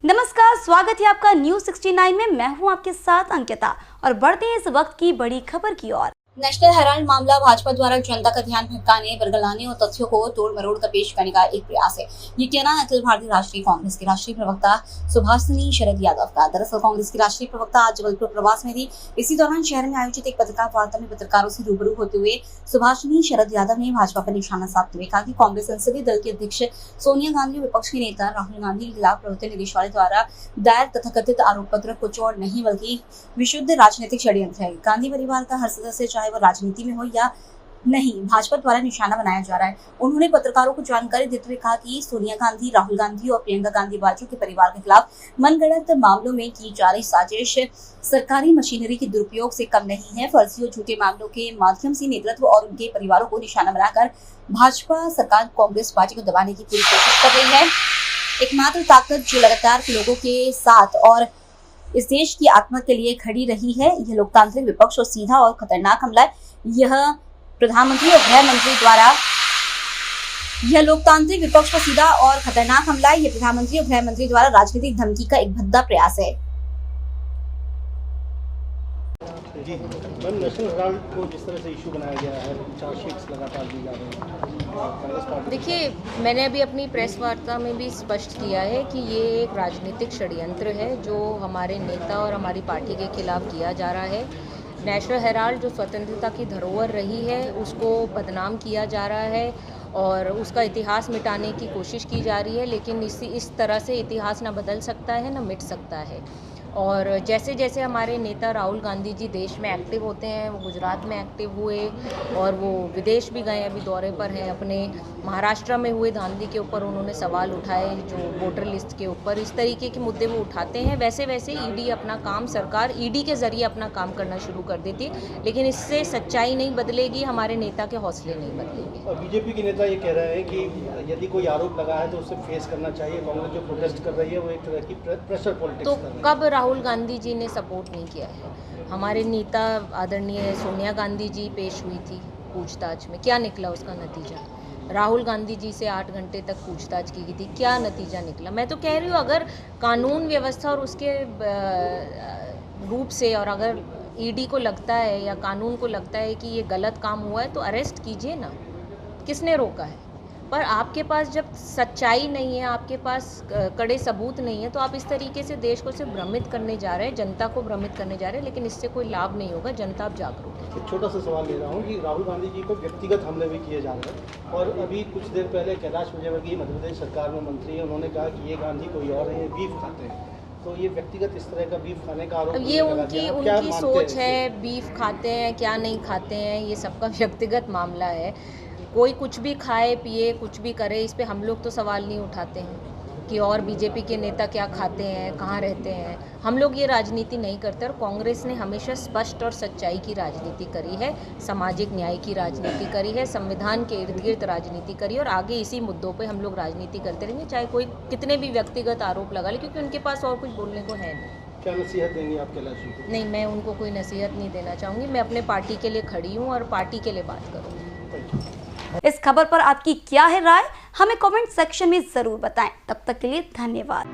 नमस्कार, स्वागत है आपका न्यूज 69 में। मैं हूं आपके साथ अंकिता और बढ़ते हैं इस वक्त की बड़ी खबर की ओर। नेशनल हेराल्ड मामला भाजपा द्वारा जनता का ध्यान भटकाने, बरगलाने और तथ्यों को तोड़ मरोड़ कर पेश करने का एक प्रयास है। ये कहना अखिल भारतीय राष्ट्रीय कांग्रेस के राष्ट्रीय प्रवक्ता सुभाषिनी शरद यादव का। दरअसल कांग्रेस की राष्ट्रीय प्रवक्ता आज जबलपुर प्रवास में थी। इसी दौरान शहर में आयोजित एक पत्रकार वार्ता में पत्रकारों से रूबरू होते हुए सुभाषिनी शरद यादव ने भाजपा पर निशाना साधते हुए कहा कि कांग्रेस संसदीय दल की अध्यक्ष सोनिया गांधी और विपक्ष के नेता राहुल गांधी के खिलाफ प्रवर्तन निदेशालय द्वारा दायर तथाकथित आरोप पत्र कुछ और नहीं बल्कि विशुद्ध राजनीतिक षड्यंत्र है। गांधी परिवार का हर सदस्य, चाहे वो राजनीति में हो या नहीं, भाजपा द्वारा निशाना बनाया जा रहा है। उन्होंने पत्रकारों को जानकारी देते हुए कहा कि सोनिया गांधी, राहुल गांधी और प्रियंका गांधी वाड्रा के परिवार के खिलाफ मनगढ़ंत मामलों में की जा रही साजिश सरकारी मशीनरी के दुरुपयोग से कम नहीं है। फर्जी और झूठे मामलों के माध्यम से नेतृत्व और उनके परिवारों को निशाना बनाकर भाजपा सरकार कांग्रेस पार्टी को दबाने की पूरी कोशिश कर रही है। एकमात्र ताकत जो लगातार लोगों के साथ और इस देश की आत्मा के लिए खड़ी रही है, यह लोकतांत्रिक विपक्ष और सीधा और खतरनाक हमला है। यह प्रधानमंत्री और गृह मंत्री द्वारा राजनीतिक धमकी का एक भद्दा प्रयास है। जी मैम, नेशनल हेराल्ड को जिस तरह से इशू बनाया गया है, चार्जशीट्स लगातार दी जा रही हैं। देखिए, मैंने अभी अपनी प्रेस वार्ता में भी स्पष्ट किया है कि ये एक राजनीतिक षड्यंत्र है जो हमारे नेता और हमारी पार्टी के खिलाफ किया जा रहा है। नेशनल हेराल्ड जो स्वतंत्रता की धरोहर रही है, उसको बदनाम किया जा रहा है और उसका इतिहास मिटाने की कोशिश की जा रही है, लेकिन इस तरह से इतिहास ना बदल सकता है ना मिट सकता है। और जैसे जैसे हमारे नेता राहुल गांधी जी देश में एक्टिव होते हैं, वो गुजरात में एक्टिव हुए और वो विदेश भी गए, अभी दौरे पर हैं। अपने महाराष्ट्र में हुए धांधली के ऊपर उन्होंने सवाल उठाए, जो वोटर लिस्ट के ऊपर इस तरीके के मुद्दे वो उठाते हैं। वैसे वैसे ईडी अपना काम, सरकार ईडी के ज़रिए अपना काम करना शुरू कर देती है, लेकिन इससे सच्चाई नहीं बदलेगी, हमारे नेता के हौसले नहीं बदलेंगे। बीजेपी के नेता ये कह रहे हैं कि यदि कोई आरोप लगा है तो उसे फेस करना चाहिए। कांग्रेस जो प्रोटेस्ट कर रही है वो एक तरह की प्रेशर पॉलिटिक्स तो कर रही है। कब राहुल गांधी जी ने सपोर्ट नहीं किया है? हमारे नेता आदरणीय सोनिया गांधी जी पेश हुई थी पूछताछ में, क्या निकला उसका नतीजा? राहुल गांधी जी से 8 घंटे तक पूछताछ की गई थी, क्या नतीजा निकला? मैं तो कह रही हूँ, अगर कानून व्यवस्था और उसके रूप से, और अगर ईडी को लगता है या कानून को लगता है कि ये गलत काम हुआ है तो अरेस्ट कीजिए ना, किसने रोका है? पर आपके पास जब सच्चाई नहीं है, आपके पास कड़े सबूत नहीं है, तो आप इस तरीके से देश को सिर्फ भ्रमित करने जा रहे हैं, जनता को भ्रमित करने जा रहे हैं, लेकिन इससे कोई लाभ नहीं होगा। जनता अब जागरूक है। एक छोटा सा सवाल ले रहा हूँ कि राहुल गांधी जी को व्यक्तिगत हमले भी किए जा रहे हैं और अभी कुछ देर पहले कैलाश विजयवर्गीय मध्य प्रदेश सरकार में मंत्री है, उन्होंने कहा कि ये गांधी कोई और है, ये बीफ खाते हैं। तो ये व्यक्तिगत इस तरह का बीफ खाने का आरोप, ये उनकी सोच है। बीफ खाते हैं क्या नहीं खाते हैं, ये सबका व्यक्तिगत मामला है। कोई कुछ भी खाए पिए, कुछ भी करे, इस पे हम लोग तो सवाल नहीं उठाते हैं कि और बीजेपी के नेता क्या खाते हैं, कहाँ रहते हैं। हम लोग ये राजनीति नहीं करते और कांग्रेस ने हमेशा स्पष्ट और सच्चाई की राजनीति करी है, सामाजिक न्याय की राजनीति करी है, संविधान के इर्द गिर्द राजनीति करी है और आगे इसी मुद्दों पे हम लोग राजनीति करते रहेंगे, चाहे कोई कितने भी व्यक्तिगत आरोप लगा ले, क्योंकि उनके पास और कुछ बोलने को है नहीं। क्या नसीहत देंगी आप कैलाश जी को? नहीं, मैं उनको कोई नसीहत नहीं देना चाहूँगी। मैं अपने पार्टी के लिए खड़ी हूँ और पार्टी के लिए बात करूँगी। इस खबर पर आपकी क्या है राय, हमें कमेंट सेक्शन में जरूर बताएं। तब तक के लिए धन्यवाद।